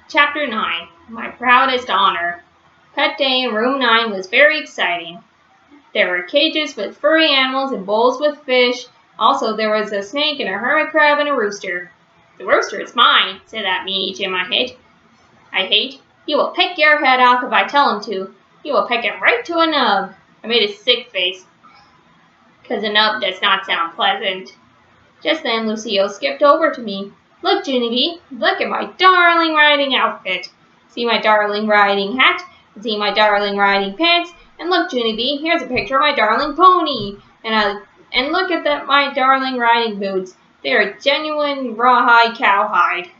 Chapter 9, My Proudest Honor. Pet Day in Room 9 was very exciting. There were cages with furry animals and bowls with fish. Also, there was a snake and a hermit crab and a rooster. The rooster is mine, said that meanie Jim I hate. He will peck your head off if I tell him to. He will peck it right to a nub. I made a sick face, because a nub does not sound pleasant. Just then, Lucille skipped over to me. Look, Junie, look at my darling riding outfit. See my darling riding hat, see my darling riding pants, and look, Junie, here's a picture of my darling pony. And look at my darling riding boots. They are genuine rawhide cowhide.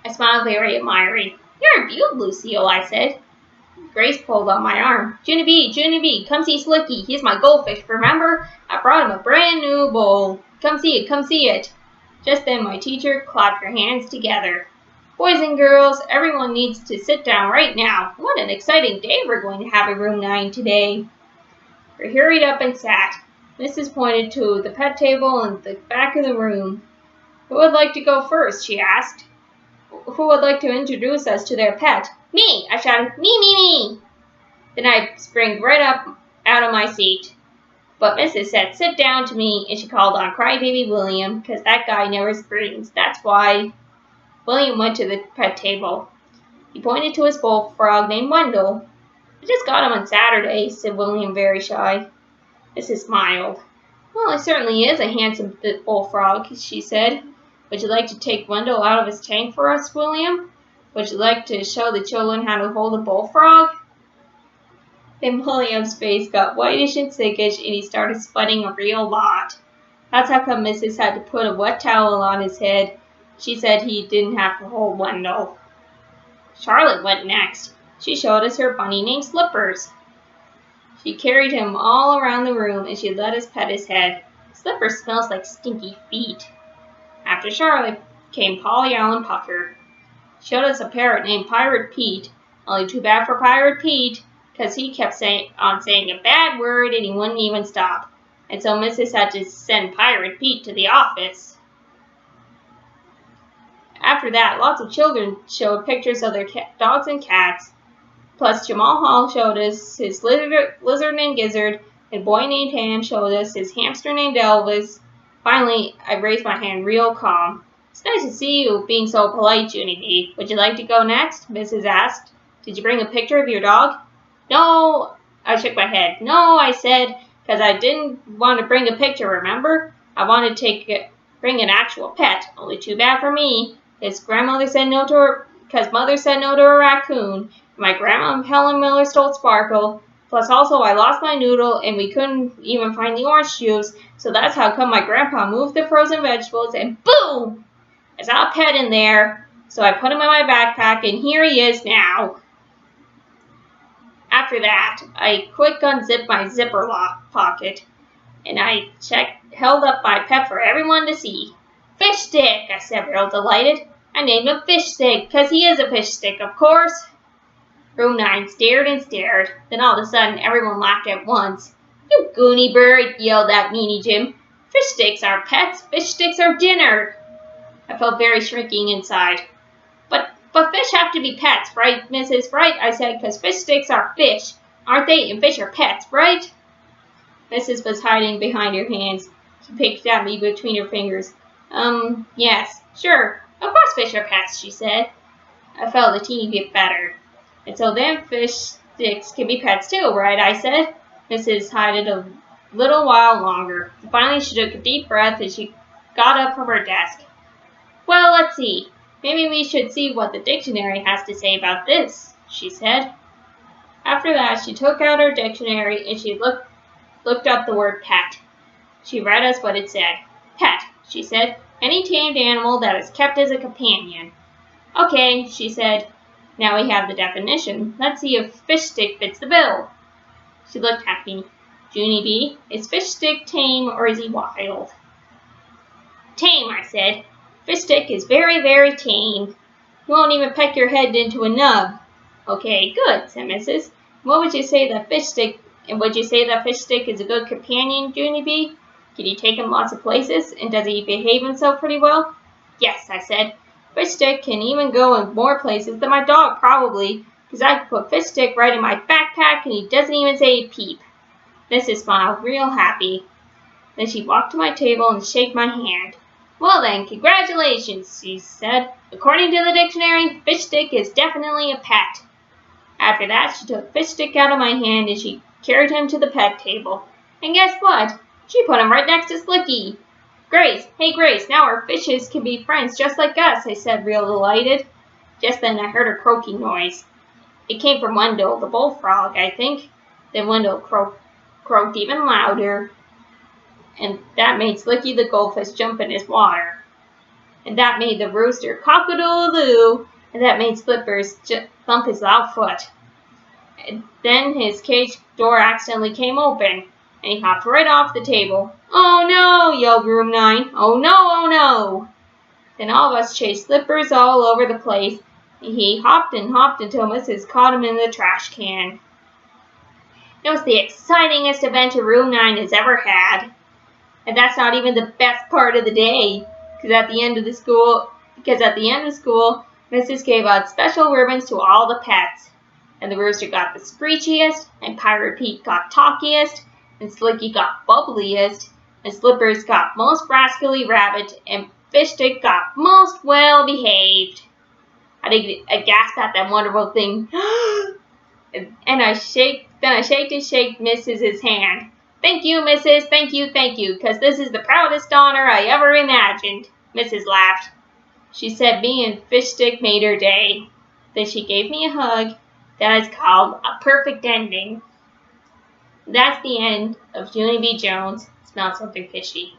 I smiled very admiring. You're a beaut, Lucille, I said. Grace pulled on my arm. Junie, come see Slicky. He's my goldfish, remember? I brought him a brand new bowl. Come see it. Just then my teacher clapped her hands together. Boys and girls, everyone needs to sit down right now. What an exciting day we're going to have in room 9 today. We hurried up and sat. Mrs. pointed to the pet table in the back of the room. Who would like to go first? She asked. Who would like to introduce us to their pet? Me! I shouted, me! Then I sprang right up out of my seat. But Mrs. said, sit down to me, and she called on Crybaby William, because that guy never springs. That's why. William went to the pet table. He pointed to his bullfrog named Wendell. I just got him on Saturday, said William, very shy. Mrs. smiled. Well, he certainly is a handsome bullfrog, she said. Would you like to take Wendell out of his tank for us, William? Would you like to show the children how to hold a bullfrog? Then William's face got whitish and sickish, and he started sweating a real lot. That's how come Mrs. had to put a wet towel on his head. She said he didn't have to hold Wendell. Charlotte went next. She showed us her bunny named Slippers. She carried him all around the room, and she let us pet his head. Slippers smells like stinky feet. After Charlotte came Polly Allen Pucker. She showed us a parrot named Pirate Pete. Only too bad for Pirate Pete, because he kept saying a bad word and he wouldn't even stop. And so Mrs. had to send Pirate Pete to the office. After that, lots of children showed pictures of their dogs and cats. Plus, Jamal Hall showed us his lizard named Gizzard, and a boy named Ham showed us his hamster named Elvis. Finally, I raised my hand real calm. It's nice to see you being so polite, Junie. Would you like to go next? Mrs. asked. Did you bring a picture of your dog? No, I shook my head. No, I said, because I didn't want to bring a picture, remember? I wanted to bring an actual pet. Only too bad for me. His grandmother said no to her, because mother said no to a raccoon. My grandma Helen Miller stole Sparkle. Plus also I lost my noodle and we couldn't even find the orange juice. So that's how come my grandpa moved the frozen vegetables and boom! I saw a pet in there. So I put him in my backpack and here he is now. After that, I quick unzipped my zipper lock pocket. And I held up my pet for everyone to see. Fish Stick, I said real delighted. I named him Fish Stick because he is a fish stick, of course. Room 9 stared and stared. Then all of a sudden, everyone laughed at once. You goony bird, yelled at meanie Jim. Fish sticks are pets. Fish sticks are dinner. I felt very shrinking inside. But fish have to be pets, right, Mrs. Right? I said, because fish sticks are fish, aren't they? And fish are pets, right? Mrs. was hiding behind her hands. She picked at me between her fingers. Yes, sure. Of course fish are pets, she said. I felt a teeny bit better. And so then fish sticks can be pets too, right? I said. Mrs. hid a little while longer. Finally, she took a deep breath and she got up from her desk. Well, let's see. Maybe we should see what the dictionary has to say about this, she said. After that, she took out her dictionary and she looked up the word pet. She read us what it said. Pet, she said. Any tamed animal that is kept as a companion. Okay, she said. Now we have the definition. Let's see if Fish Stick fits the bill. She looked at me. Junie B, is Fish Stick tame or is he wild? Tame, I said. Fish Stick is very, very tame. He won't even peck your head into a nub. Okay, good, said Mrs. What would you say that Fish Stick, and would you say that Fish Stick is a good companion, Junie B? Can you take him lots of places, and does he behave himself pretty well? Yes, I said. Fish Stick can even go in more places than my dog, probably, because I can put Fish Stick right in my backpack and he doesn't even say a peep. Mrs. smiled real happy. Then she walked to my table and shook my hand. Well then, congratulations, she said. According to the dictionary, Fish Stick is definitely a pet. After that, she took Fish Stick out of my hand and she carried him to the pet table. And guess what? She put him right next to Slicky. Grace, hey Grace, now our fishes can be friends just like us, I said, real delighted. Just then I heard a croaking noise. It came from Wendell, the bullfrog, I think. Then Wendell croaked even louder, and that made Slicky the goldfish jump in his water. And that made the rooster cock-a-doodle-doo, and that made Slippers thump his loud foot. And then his cage door accidentally came open, and he hopped right off the table. Oh no, yelled Room 9. Oh no, oh no. Then all of us chased Slippers all over the place, and he hopped and hopped until Mrs. caught him in the trash can. It was the excitingest adventure Room 9 has ever had. And that's not even the best part of the day, because at the end of school, Mrs. gave out special ribbons to all the pets. And the rooster got the screechiest, and Pirate Pete got talkiest, and Slicky got bubbliest, and Slippers got most rascally rabbit, and Fish Stick got most well behaved. I gasped at that wonderful thing, and I shaked Mrs.'s hand. Thank you, Mrs., thank you, because this is the proudest honor I ever imagined. Mrs. laughed. She said me and Fish Stick made her day. Then she gave me a hug. That is called a perfect ending. That's the end of Junie B. Jones. Smell something fishy.